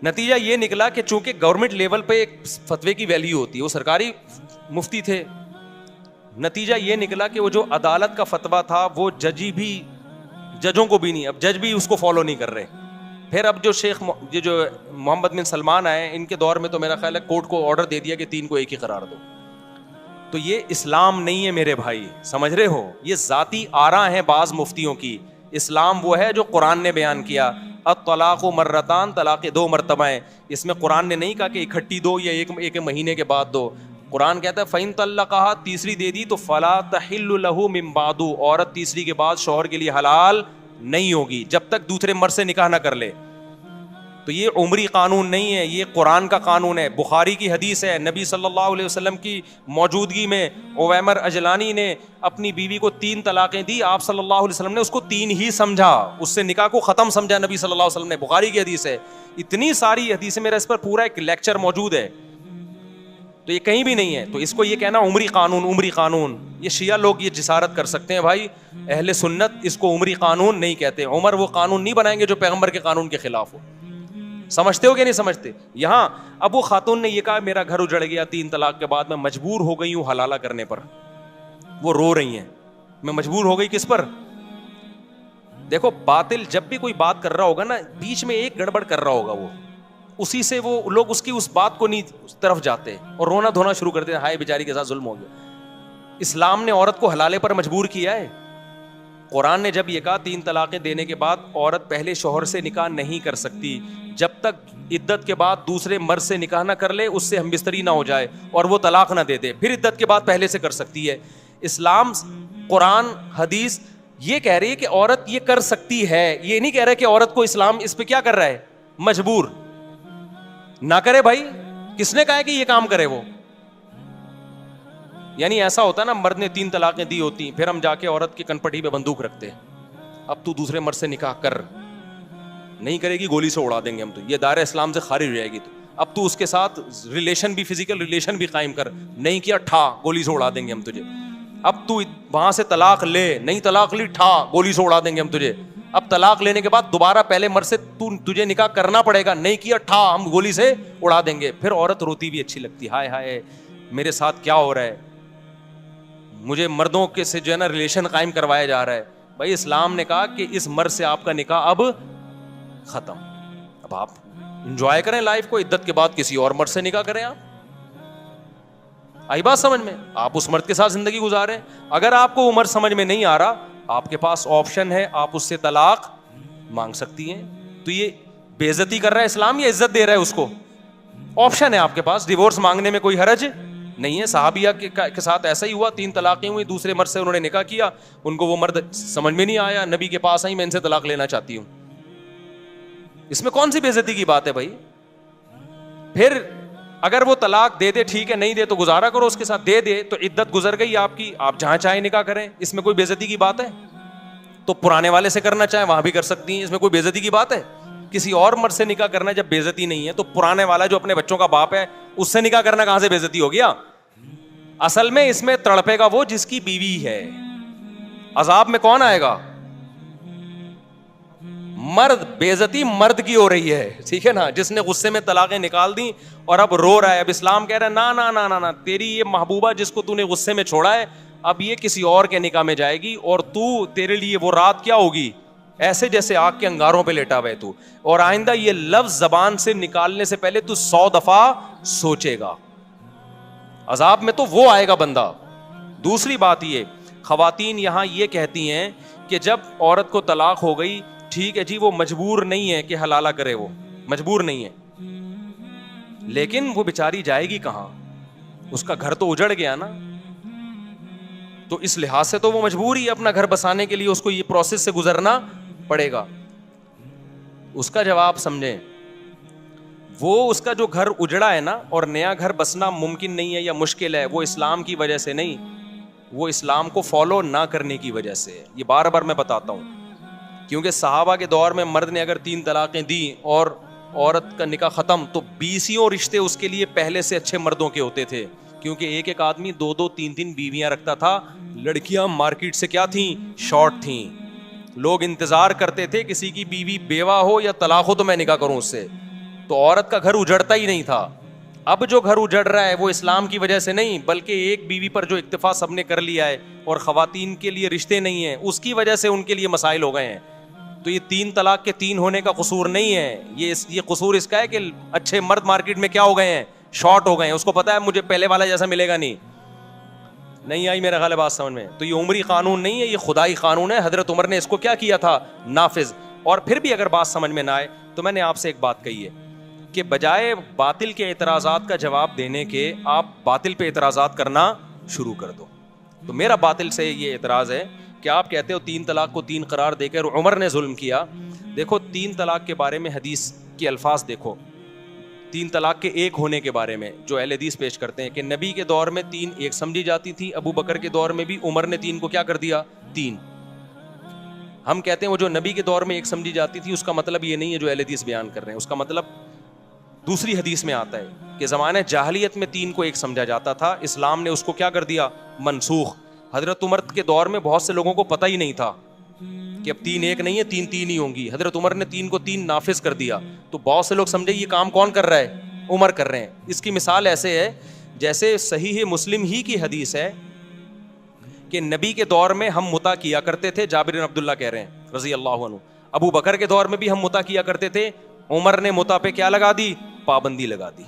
نتیجہ یہ نکلا کہ چونکہ گورنمنٹ لیول پہ ایک فتوے کی ویلیو ہوتی ہے, وہ سرکاری مفتی تھے, نتیجہ یہ نکلا کہ وہ جو عدالت کا فتویٰ تھا وہ ججوں کو بھی نہیں, اب جج بھی اس کو فالو نہیں کر رہے. پھر اب جو جو محمد بن سلمان آئے, ان کے دور میں تو میرا خیال ہے کورٹ کو آرڈر دے دیا کہ 3 کو 1 ہی قرار دو. تو یہ اسلام نہیں ہے میرے بھائی, سمجھ رہے ہو, یہ ذاتی آراء ہیں بعض مفتیوں کی. اسلام وہ ہے جو قرآن نے بیان کیا, الطلاق مرتان, طلاق 2 مرتبہ ہیں. اس میں قرآن نے نہیں کہا کہ اکٹھی دو یا ایک مہینے کے بعد دو. قرآن کہتا ہے فَإِن طَلَّقَهَا, تیسری دے دی تو فَلَا تَحِلُّ لَهُ مِن بَعْدُ, عورت تیسری کے بعد شوہر کے لیے حلال نہیں ہوگی جب تک دوسرے مرد سے نکاح نہ کر لے. تو یہ عمری قانون نہیں ہے, یہ قرآن کا قانون ہے. بخاری کی حدیث ہے, نبی صلی اللہ علیہ وسلم کی موجودگی میں اویمر اجلانی نے اپنی بیوی کو 3 طلاقیں دی. آپ صلی اللہ علیہ وسلم نے اس کو 3 ہی سمجھا, اس سے نکاح کو ختم سمجھا نبی صلی اللہ علیہ وسلم نے. بخاری کی حدیث ہے. اتنی ساری حدیثیں, میرا اس پر پورا ایک لیکچر موجود ہے, تو یہ کہیں بھی نہیں ہے. تو اس کو یہ کہنا عمری قانون, یہ شیعہ لوگ یہ جسارت کر سکتے ہیں بھائی. اہل سنت اس کو عمری قانون نہیں کہتے. عمر وہ قانون نہیں بنائیں گے جو پیغمبر کے قانون کے خلاف ہو. سمجھتے ہو کہ نہیں سمجھتے؟ یہاں اب وہ خاتون نے یہ کہا میرا گھر اجڑ گیا 3 طلاق کے بعد, میں مجبور ہو گئی ہوں حلالہ کرنے پر. وہ رو رہی ہیں, میں مجبور ہو گئی کس پر؟ دیکھو باطل جب بھی کوئی بات کر رہا ہوگا نا, بیچ میں ایک گڑبڑ کر رہا ہوگا, وہ اسی سے وہ لوگ اس کی اس بات کو نہیں اس طرف جاتے اور رونا دھونا شروع کر دیتے, ہائے بیچاری کے ساتھ ظلم ہو گیا. اسلام نے عورت کو حلالے پر مجبور کیا ہے. قرآن نے جب یہ کہا 3 طلاقیں دینے کے بعد عورت پہلے شوہر سے نکاح نہیں کر سکتی جب تک عدت کے بعد دوسرے مرد سے نکاح نہ کر لے, اس سے ہم بستری نہ ہو جائے اور وہ طلاق نہ دے دے, پھر عدت کے بعد پہلے سے کر سکتی ہے. اسلام, قرآن, حدیث یہ کہہ رہی ہے کہ عورت یہ کر سکتی ہے, یہ نہیں کہہ رہا کہ عورت کو اسلام اس پہ کیا کر رہا ہے, مجبور نہ کرے. بھائی کس نے کہا ہے کہ یہ کام کرے وہ؟ یعنی ایسا ہوتا نا, مرد نے 3 طلاقیں دی ہوتی, پھر ہم جا کے عورت کی کنپٹی پہ بندوق رکھتے, اب تو دوسرے مرد سے نکاح کر, نہیں کرے گی گولی سے اڑا دیں گے ہم, تو یہ دائرہ اسلام سے خارج ہو جائے گی. تو اب تو اس کے ساتھ ریلیشن بھی, فزیکل ریلیشن بھی قائم کر, نہیں کیا ٹھا گولی سے اڑا دیں گے ہم تجھے. اب تو وہاں سے طلاق لے, نہیں طلاق لی ٹھا گولی سے اڑا دیں گے ہم تجھے. اب طلاق لینے کے بعد دوبارہ پہلے مرد سے تجھے نکاح کرنا پڑے گا, نہیں کیا ٹھا ہم گولی سے اڑا دیں گے. پھر عورت روتی بھی اچھی لگتی, ہائے ہائے میرے ساتھ کیا ہو رہا ہے, مجھے مردوں کے سے جو ہے نا ریلیشن قائم کروایا جا رہا ہے. بھائی اسلام نے کہا کہ اس مرد سے آپ کا نکاح اب ختم, اب آپ انجوائے کریں لائف کو, عدت کے بعد کسی اور مرد سے نکاح کریں. آپ آئی بات سمجھ میں, آپ اس مرد کے ساتھ زندگی گزاریں. اگر آپ کو وہ مرد سمجھ میں نہیں آ رہا, آپ کے پاس آپشن ہے, آپ اس سے طلاق مانگ سکتی ہیں. تو یہ بے عزتی کر رہا ہے اسلام یا عزت دے رہا ہے اس کو؟ آپشن ہے آپ کے پاس, ڈیورس مانگنے میں کوئی حرج نہیں ہے. صحابیہ کے ساتھ ایسا ہی ہوا, 3 طلاقیں ہوئی, دوسرے مرد سے انہوں نے نکاح کیا, ان کو وہ مرد سمجھ میں نہیں آیا, نبی کے پاس آئی, میں ان سے طلاق لینا چاہتی ہوں. اس میں کون سی بے عزتی کی بات ہے بھائی؟ پھر اگر وہ طلاق دے دے ٹھیک ہے, نہیں دے تو گزارا کرو اس کے ساتھ, دے دے تو عدت گزر گئی آپ کی, آپ جہاں چاہیں نکاح کریں, اس میں کوئی بے عزتی کی بات ہے؟ تو پرانے والے سے کرنا چاہیں وہاں بھی کر سکتی ہیں, اس میں کوئی بے عزتی کی بات ہے؟ کسی اور مرد سے نکاح کرنا جب بے عزتی نہیں ہے, تو پرانے والا جو اپنے بچوں کا باپ ہے اس سے نکاح کرنا کہاں سے بے عزتی ہو گیا؟ اصل میں اس میں تڑپے گا وہ جس کی بیوی ہے, عذاب میں کون آئے گا؟ مرد. بے عزتی مرد کی ہو رہی ہے, ٹھیک ہے نا, جس نے غصے میں طلاقیں نکال دی اور اب رو رہا ہے. اب اسلام کہہ رہا ہے نا نا نا نا نا, تیری یہ محبوبہ جس کو تو نے غصے میں چھوڑا ہے, اب یہ کسی اور کے نکاح میں جائے گی, اور تو تیرے لیے وہ رات کیا ہوگی, ایسے جیسے آگ کے انگاروں پہ لیٹا ہوا ہے تو, اور آئندہ یہ لفظ زبان سے نکالنے سے پہلے تو 100 دفعہ سوچے گا. عذاب میں تو وہ آئے گا بندہ. دوسری بات یہ, خواتین یہاں یہ کہتی ہیں کہ جب عورت کو طلاق ہو گئی, ٹھیک ہے جی وہ مجبور نہیں ہے کہ حلالہ کرے, وہ مجبور نہیں ہے, لیکن وہ بیچاری جائے گی کہاں؟ اس کا گھر تو اجڑ گیا نا, تو اس لحاظ سے تو وہ مجبور ہی اپنا گھر بسانے کے لیے اس کو یہ پروسیس سے گزرنا پڑے گا. اس کا جواب سمجھیں, وہ اس کا جو گھر اجڑا ہے نا, اور نیا گھر بسنا ممکن نہیں ہے یا مشکل ہے, وہ اسلام کی وجہ سے نہیں, وہ اسلام کو فالو نہ کرنے کی وجہ سے. یہ بار بار میں بتاتا ہوں, کیونکہ صحابہ کے دور میں مرد نے اگر 3 طلاقیں دی اور عورت کا نکاح ختم, تو 20 رشتے اس کے لیے پہلے سے اچھے مردوں کے ہوتے تھے, کیونکہ ایک ایک آدمی 2 3 بیویاں رکھتا تھا. لڑکیاں مارکیٹ سے کیا تھیں, شارٹ تھیں. لوگ انتظار کرتے تھے کسی کی بیوی بیوہ ہو یا طلاق ہو تو میں نکاح کروں اس سے, تو عورت کا گھر اجڑتا ہی نہیں تھا. اب جو گھر اجڑ رہا ہے وہ اسلام کی وجہ سے نہیں, بلکہ ایک بیوی پر جو اکتفا سب نے کر لیا ہے اور خواتین کے لیے رشتے نہیں ہیں, اس کی وجہ سے ان کے لیے مسائل ہو گئے ہیں. تو یہ 3 طلاق کے 3 ہونے کا قصور نہیں ہے, یہ قصور اس کا ہے کہ اچھے مرد مارکیٹ میں کیا ہو گئے ہیں, شارٹ ہو گئے ہیں. اس کو پتا ہے مجھے پہلے والا جیسا ملے گا نہیں آئی میرا خیال ہے بات سمجھ میں. تو یہ عمری قانون نہیں ہے, یہ خدائی قانون ہے. حضرت عمر نے اس کو کیا کیا تھا, نافذ. اور پھر بھی اگر بات سمجھ میں نہ آئے تو میں نے آپ سے ایک بات کہی ہے کہ بجائے باطل کے اعتراضات کا جواب دینے کے, آپ باطل پہ اعتراضات کرنا شروع کر دو. تو میرا باطل سے یہ اعتراض ہے کہ آپ کہتے ہو 3 طلاق کو 3 قرار دے کر عمر نے ظلم کیا. دیکھو 3 طلاق کے بارے میں حدیث کے الفاظ دیکھو, 3 طلاق کے 1 ہونے کے بارے میں جو اہل حدیث پیش کرتے ہیں کہ نبی کے دور میں 3 1 سمجھی جاتی تھی, ابو بکر کے دور میں بھی, عمر نے 3 کو کیا کر دیا 3. ہم کہتے ہیں وہ جو نبی کے دور میں 1 سمجھی جاتی تھی, اس کا مطلب یہ نہیں ہے جو اہل حدیث بیان کر رہے ہیں, اس کا مطلب دوسری حدیث میں آتا ہے کہ زمانے جاہلیت میں 3 کو 1 سمجھا جاتا تھا, اسلام نے اس کو کیا کر دیا, منسوخ. حضرت عمر کے دور میں بہت سے لوگوں کو پتہ ہی نہیں تھا کہ اب 3 1 نہیں ہے, 3 3 ہی ہوں گی. حضرت عمر نے 3 کو 3 نافذ کر دیا. تو بہت سے لوگ سمجھے یہ کام کون کر رہا ہے, عمر کر رہے ہیں. اس کی مثال ایسے ہے جیسے صحیح مسلم ہی کی حدیث ہے کہ نبی کے دور میں ہم متا کیا کرتے تھے, جابر بن عبداللہ کہہ رہے ہیں رضی اللہ عنہ. ابو بکر کے دور میں بھی ہم متا کیا کرتے تھے, عمر نے متا پہ کیا لگا دی, پابندی لگا دی.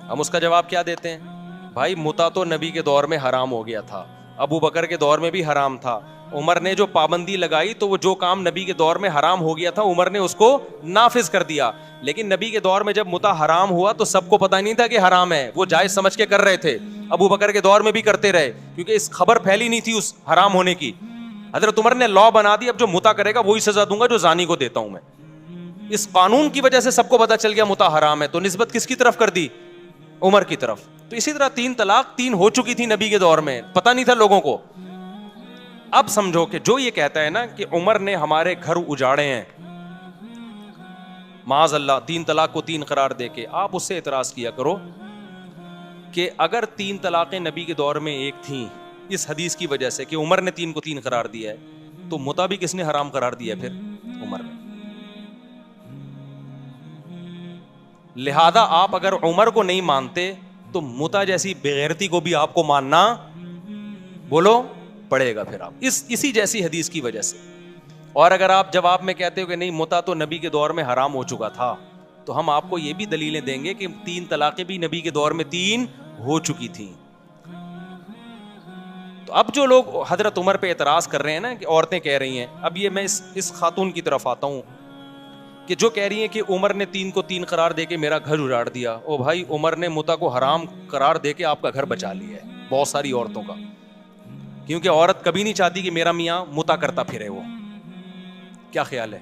ہم اس کا جواب کیا دیتے ہیں, بھائی متا تو نبی کے دور میں حرام ہو گیا تھا, ابو بکر کے دور میں بھی حرام تھا, عمر نے جو پابندی لگائی تو وہ جو کام نبی کے دور میں حرام ہو گیا تھا عمر نے اس کو نافذ کر دیا. لیکن نبی کے دور میں جب متا حرام ہوا تو سب کو پتہ نہیں تھا کہ حرام ہے, وہ جائز سمجھ کے کر رہے تھے. ابو بکر کے دور میں بھی کرتے رہے کیونکہ اس خبر پھیلی نہیں تھی اس حرام ہونے کی. حضرت عمر نے لا بنا دی, اب جو متا کرے گا وہی سزا دوں گا جو زانی کو دیتا ہوں میں. اس قانون کی وجہ سے سب کو پتہ چل گیا متا حرام ہے, تو نسبت کس کی طرف کر دی, عمر کی طرف. تو اسی طرح 3 طلاق 3 ہو چکی تھی نبی کے دور میں, پتہ نہیں تھا لوگوں کو. اب سمجھو کہ جو یہ کہتا ہے نا کہ عمر نے ہمارے گھر اجاڑے ہیں, معاذ اللہ 3 طلاق کو 3 قرار دے کے, آپ اس سے اعتراض کیا کرو کہ اگر 3 طلاقیں نبی کے دور میں 1 تھیں اس حدیث کی وجہ سے کہ عمر نے 3 کو 3 قرار دیا ہے, تو متا بھی کس نے حرام قرار دیا؟ پھر عمر نے. لہذا آپ اگر عمر کو نہیں مانتے تو متا جیسی بغیرتی کو بھی آپ کو ماننا بولو پڑے گا. پھر آپ اسی جیسی حدیث کی وجہ سے. اور اگر آپ جواب میں کہتے ہو کہ نہیں متا تو نبی کے دور میں حرام ہو چکا تھا, تو ہم آپ کو یہ بھی دلیلیں دیں گے کہ 3 طلاقیں بھی نبی کے دور میں 3 ہو چکی تھیں. تو اب جو لوگ حضرت عمر پہ اعتراض کر رہے ہیں نا کہ عورتیں کہہ رہی ہیں, اب یہ میں اس خاتون کی طرف آتا ہوں کہ جو کہہ رہی ہیں کہ عمر نے 3 کو 3 قرار دے کے میرا گھر اجاڑ دیا. او بھائی, عمر نے متا کو حرام قرار دے کے آپ کا گھر بچا لیا ہے بہت ساری عورتوں کا, کیونکہ عورت کبھی نہیں چاہتی کہ میرا میاں متا کرتا پھرے. وہ کیا خیال ہے؟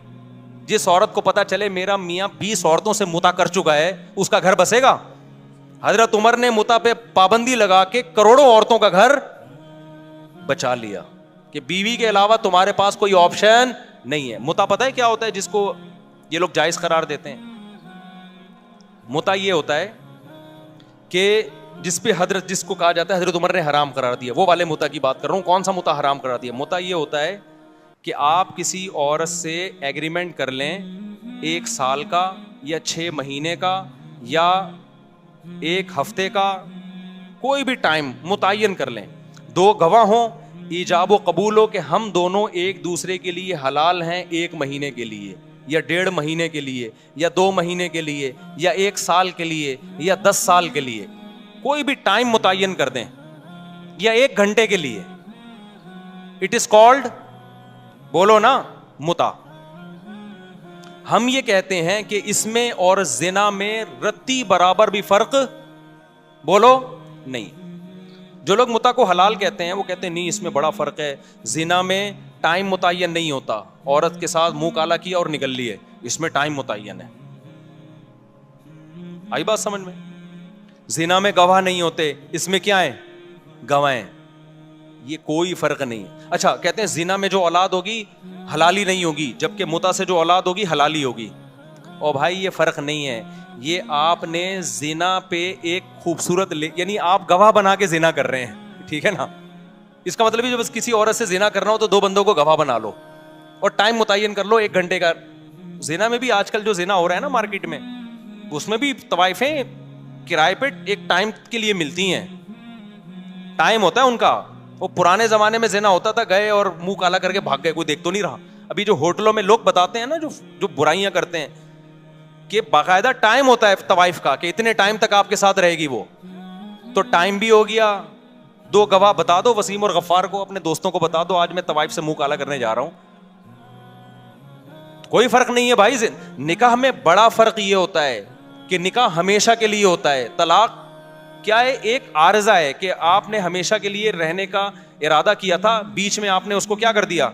جس عورت کو پتا چلے میرا میاں 20 عورتوں سے متا کر چکا ہے, اس کا گھر بسے گا؟ حضرت عمر نے متا پہ پابندی لگا کے کروڑوں عورتوں کا گھر بچا لیا کہ بیوی کے علاوہ تمہارے پاس کوئی آپشن نہیں ہے. متا پتہ ہے کیا ہوتا ہے جس کو یہ لوگ جائز قرار دیتے ہیں؟ متا یہ ہوتا ہے کہ جس پہ جس کو کہا جاتا ہے حضرت عمر نے حرام قرار دیا, وہ والے متا کی بات کر رہا ہوں. کون سا متا حرام قرار دیا؟ متا یہ ہوتا ہے کہ آپ کسی عورت سے ایگریمنٹ کر لیں 1 سال کا یا 6 مہینے کا یا 1 ہفتے کا, کوئی بھی ٹائم متعین کر لیں, 2 گواہ ہوں, ایجاب و قبول ہو کہ ہم دونوں ایک دوسرے کے لیے حلال ہیں 1 مہینے کے لیے یا 1.5 مہینے کے لیے یا 2 مہینے کے لیے یا 1 سال کے لیے یا 10 سال کے لیے, کوئی بھی ٹائم متعین کر دیں یا 1 گھنٹے کے لیے. اٹ از کالڈ, بولو نا, متا. ہم یہ کہتے ہیں کہ اس میں اور زنا میں رتی برابر بھی فرق بولو نہیں. جو لوگ متا کو حلال کہتے ہیں وہ کہتے ہیں نہیں اس میں بڑا فرق ہے, زنا میں ٹائم متعین نہیں ہوتا, عورت کے ساتھ منہ کالا کیا اور نکل لیے, اس میں ٹائم متعین ہے. آئی بات سمجھ میں؟ زنا میں گواہ نہیں ہوتے, اس میں کیا ہے؟ گواہ ہیں. یہ کوئی فرق نہیں. اچھا کہتے ہیں زنا میں جو اولاد ہوگی حلالی نہیں ہوگی, جبکہ متا سے جو اولاد ہوگی حلالی ہوگی. اور بھائی یہ فرق نہیں ہے, یہ آپ نے زنا پہ ایک خوبصورت یعنی آپ گواہ بنا کے زنا کر رہے ہیں, ٹھیک ہے نا. اس کا مطلب ہے جب کسی عورت سے زنا کرنا ہو تو 2 بندوں کو گواہ بنا لو اور ٹائم متعین کر لو 1 گھنٹے کا. زنا میں بھی آج کل جو زنا ہو رہا ہے نا مارکیٹ میں, اس میں بھی طوائفیں کرائے پہ ایک ٹائم کے لیے ملتی ہیں, ٹائم ہوتا ہے ان کا. وہ پرانے زمانے میں زنا ہوتا تھا, گئے اور منہ کالا کر کے بھاگ گئے, کوئی دیکھ تو نہیں رہا. ابھی جو ہوٹلوں میں لوگ بتاتے ہیں نا جو برائیاں کرتے ہیں کہ باقاعدہ ٹائم ہوتا ہے طوائف کا کہ اتنے ٹائم تک آپ کے ساتھ رہے گی وہ, تو ٹائم بھی ہو گیا. 2 گواہ بتا دو, وسیم اور غفار کو, اپنے دوستوں کو بتا دو آج میں طوائف سے منہ کالا کرنے جا رہا ہوں. کوئی فرق نہیں ہے بھائی. نکاح میں بڑا فرق یہ ہوتا ہے کہ نکاح ہمیشہ کے لیے ہوتا ہے. طلاق کیا ہے؟ ایک عارضہ ہے کہ آپ نے ہمیشہ کے لیے رہنے کا ارادہ کیا تھا, بیچ میں آپ نے اس کو کیا کر دیا؟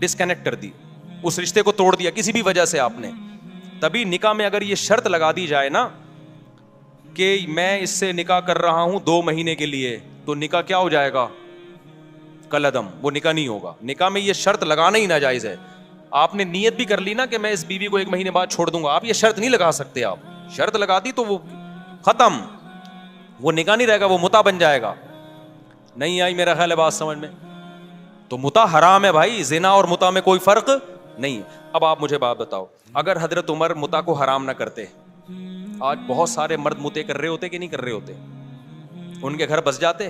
ڈسکنیکٹ کر دی, اس رشتے کو توڑ دیا کسی بھی وجہ سے آپ نے. تبھی نکاح میں اگر یہ شرط لگا دی جائے نا کہ میں اس سے نکاح کر رہا ہوں 2 مہینے کے لیے, تو نکاح کیا ہو جائے گا؟ کالعدم, وہ نکاح نہیں ہوگا. نکاح میں یہ شرط لگانا ہی ناجائز ہے. آپ نے نیت بھی کر لی نا کہ میں اس بیوی کو 1 مہینے بعد چھوڑ دوں گا, آپ یہ شرط نہیں لگا سکتے. آپ شرط لگا دی تو وہ ختم, وہ نکاح نہیں رہے گا, وہ متا بن جائے گا. نہیں آئی میرا خیال ہے بات سمجھ میں؟ تو متا حرام ہے بھائی, زنا اور متا میں کوئی فرق نہیں. اب آپ مجھے بات بتاؤ, اگر حضرت عمر متا کو حرام نہ کرتے, آج بہت سارے مرد متے کر رہے ہوتے کہ نہیں کر رہے ہوتے؟ ان کے گھر بس جاتے.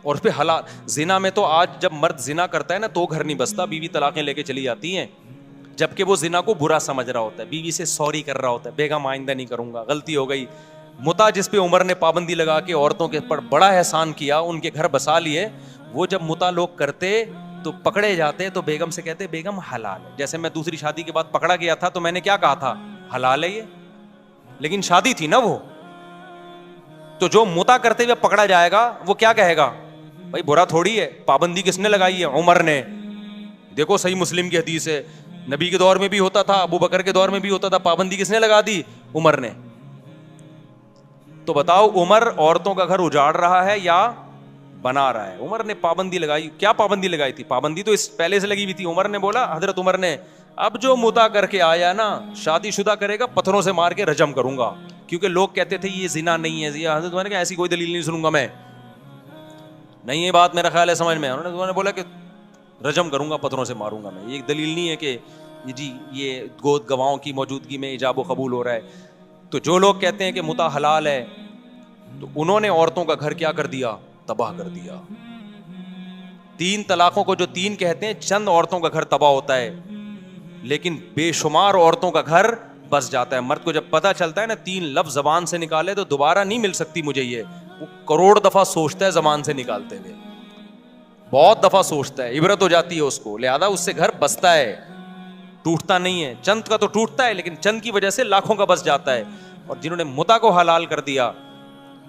اور اس پہ حلال زنا میں تو آج جب مرد زنا کرتا ہے نا تو گھر نہیں بستا, بیوی طلاقیں لے کے چلی جاتی ہیں, جبکہ وہ زنا کو برا سمجھ رہا ہوتا ہے, بیوی سے سوری کر رہا ہوتا ہے, بیگم آئندہ نہیں کروں گا, غلطی ہو گئی. متا جس پہ عمر نے پابندی لگا کے عورتوں کے پر بڑا احسان کیا, ان کے گھر بسا لیے, وہ جب متا لوگ کرتے تو پکڑے جاتے تو بیگم سے کہتے بیگم حلال ہے. جیسے میں دوسری شادی کے بعد پکڑا گیا تھا تو میں نے کیا کہا تھا؟ حلال ہے یہ, لیکن شادی تھی نا وہ. تو جو متا کرتے ہوئے پکڑا جائے گا وہ کیا کہے گا؟ بھائی برا تھوڑی ہے, پابندی کس نے لگائی ہے؟ عمر نے. دیکھو صحیح مسلم کی حدیث ہے, نبی کے دور میں بھی ہوتا تھا, ابو بکر کے دور میں بھی ہوتا تھا, پابندی کس نے لگا دی؟ عمر نے. تو بتاؤ عمر عورتوں کا گھر اجاڑ رہا ہے یا بنا رہا ہے؟ عمر نے پابندی لگائی. کیا پابندی لگائی تھی؟ پابندی تو اس پہلے سے لگی ہوئی تھی. عمر نے بولا, حضرت عمر نے, اب جو متا کر کے آیا نا شادی شدہ کرے گا پتھروں سے مار کے رجم کروں گا, کیونکہ لوگ کہتے تھے یہ زنا نہیں ہے. حضرت عمر نے کہا ایسی کوئی دلیل نہیں سنوں گا میں. نہیں یہ بات میرا خیال ہے سمجھ میں. انہوں نے بولا کہ رجم کروں گا, پتھروں سے ماروں گا میں. یہ ایک دلیل نہیں ہے کہ جی یہ گود گواہوں کی موجودگی میں ایجاب و قبول ہو رہا ہے. تو جو لوگ کہتے ہیں کہ متع حلال ہے, تو انہوں نے عورتوں کا گھر کیا کر دیا, تباہ کر دیا. 3 طلاقوں کو جو 3 کہتے ہیں, چند عورتوں کا گھر تباہ ہوتا ہے, لیکن بے شمار عورتوں کا گھر بس جاتا ہے. مرد کو جب پتہ چلتا ہے نا 3 لفظ زبان سے نکالے تو دوبارہ نہیں مل سکتی مجھے, یہ وہ کروڑ دفعہ سوچتا ہے زبان سے نکالتے ہوئے, بہت دفعہ سوچتا ہے, عبرت ہو جاتی ہے اس کو, لہذا اس سے گھر بستا ہے, ٹوٹتا نہیں ہے. چند کا تو ٹوٹتا ہے, لیکن چند کی وجہ سے لاکھوں کا بس جاتا ہے. اور جنہوں نے متع کو حلال کر دیا,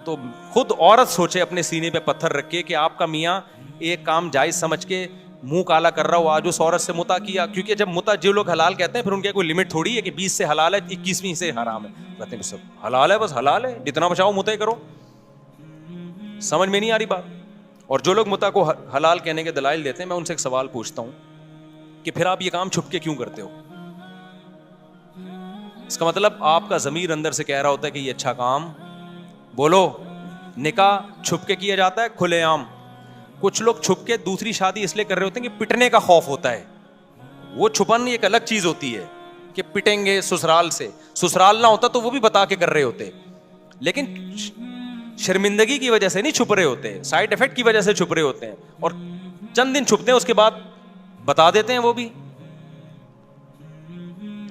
تو خود عورت سوچے اپنے سینے پہ پتھر رکھ کے کہ آپ کا میاں ایک کام جائز سمجھ کے منہ کالا کر رہا ہو, آج اس عورت سے متع کیا. کیونکہ جب متع جو لوگ حلال کہتے ہیں پھر ان کی کوئی لمٹ تھوڑی ہے کہ 20 سے حلال ہے 21ویں سے حرام ہے. کہتے ہیں سب حلال ہے, بس حلال ہے, جتنا بچاؤ متع کرو. سمجھ میں نہیں آ رہی بات. اور جو لوگ متع کو حلال کہنے کے دلائل دیتے ہیں, میں ان سے ایک سوال پوچھتا ہوں کہ پھر آپ یہ کام چھپ کے کیوں کرتے ہو؟ اس کا مطلب آپ کا ضمیر اندر سے کہہ رہا ہوتا ہے کہ یہ اچھا کام, بولو. نکاح چھپ کے کیا جاتا ہے, کھلے عام. کچھ لوگ چھپ کے دوسری شادی اس لیے کر رہے ہوتے ہیں کہ پٹنے کا خوف ہوتا ہے. وہ چھپن ایک الگ چیز ہوتی ہے کہ پٹیں گے سسرال سے, سسرال نہ ہوتا تو وہ بھی بتا کے کر رہے ہوتے, لیکن شرمندگی کی وجہ سے نہیں چھپ رہے ہوتے, سائڈ افیکٹ کی وجہ سے چھپ رہے ہوتے ہیں. اور چند دن چھپتے ہیں, اس کے بعد بتا دیتے ہیں وہ بھی.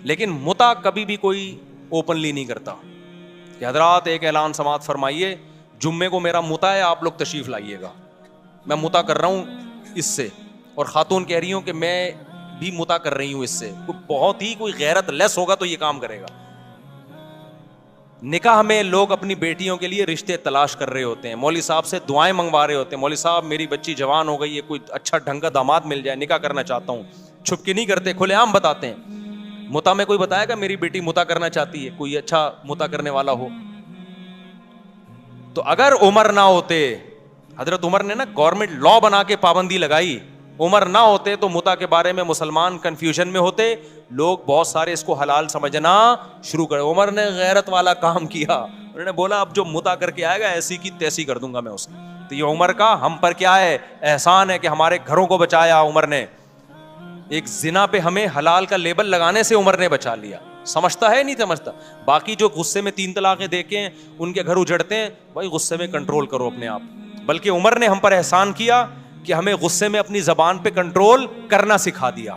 لیکن متع کبھی بھی کوئی اوپنلی نہیں کرتا کہ حضرات ایک اعلان سماعت فرمائیے, جمعے کو میرا متع ہے, آپ لوگ تشریف لائیے گا, میں متع کر رہا ہوں اس سے. اور خاتون کہہ رہی ہوں کہ میں بھی متع کر رہی ہوں اس سے. بہت ہی کوئی غیرت لیس ہوگا تو یہ کام کرے گا. نکاح میں لوگ اپنی بیٹیوں کے لیے رشتے تلاش کر رہے ہوتے ہیں, مولوی صاحب سے دعائیں منگوا رہے ہوتے ہیں, مولوی صاحب میری بچی جوان ہو گئی ہے, کوئی اچھا ڈھنگ کا داماد مل جائے, نکاح کرنا چاہتا ہوں. چھپ کے نہیں کرتے, کھلے عام بتاتے ہیں. متع میں کوئی بتائے گا میری بیٹی متع کرنا چاہتی ہے, کوئی اچھا متع کرنے والا ہو؟ تو اگر عمر نہ ہوتے, حضرت عمر نے نا گورنمنٹ لا بنا کے پابندی لگائی, عمر نہ ہوتے تو متع کے بارے میں مسلمان کنفیوژن میں ہوتے, لوگ بہت سارے اس کو حلال سمجھنا شروع کرے. عمر نے غیرت والا کام کیا, انہوں نے بولا اب جو متع کر کے آئے گا ایسی کی تیسی کر دوں گا میں اس کی. تو یہ عمر کا ہم پر کیا ہے احسان ہے کہ ہمارے گھروں کو بچایا عمر نے. ایک زنا پہ ہمیں حلال کا لیبل لگانے سے عمر نے بچا لیا. سمجھتا ہے نہیں سمجھتا. باقی جو غصے میں 3 طلاقیں دے کے ان کے گھر اجڑتے ہیں, بھائی غصے میں کنٹرول کرو اپنے آپ. بلکہ عمر نے ہم پر احسان کیا کہ ہمیں غصے میں اپنی زبان پہ کنٹرول کرنا سکھا دیا,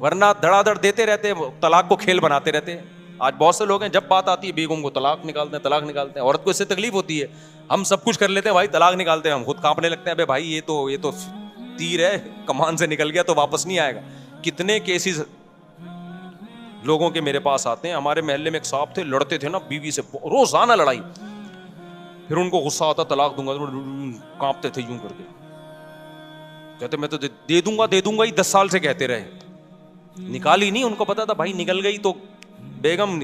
ورنہ دھڑا دھڑ دیتے رہتے, طلاق کو کھیل بناتے رہتے. آج بہت سے لوگ ہیں جب بات آتی ہے بیگم کو طلاق نکالتے ہیں, طلاق نکالتے ہیں. عورت کو اس سے تکلیف ہوتی ہے, ہم سب کچھ کر لیتے ہیں بھائی, طلاق نکالتے ہیں, ہم خود کانپنے لگتے ہیں, بے بھائی یہ تو تیر ہے, کمان سے نکل گیا تو واپس نہیں آئے گا. کتنے کیسز لوگوں کے میرے پاس آتے ہیں. ہمارے محلے میں ایک صاحب تھے, لڑتے تھے نا بیوی سے, روزانہ لڑائی. پھر ان کو غصہ آتا, طلاق دوں گا, کانپتے تھے یوں کر کے, کہتے میں تو دے دوں گا ہی 10 سال سے کہتے رہے, نکالی نہیں. ان کو پتا تھا بھائی نکل گئی تو بیگم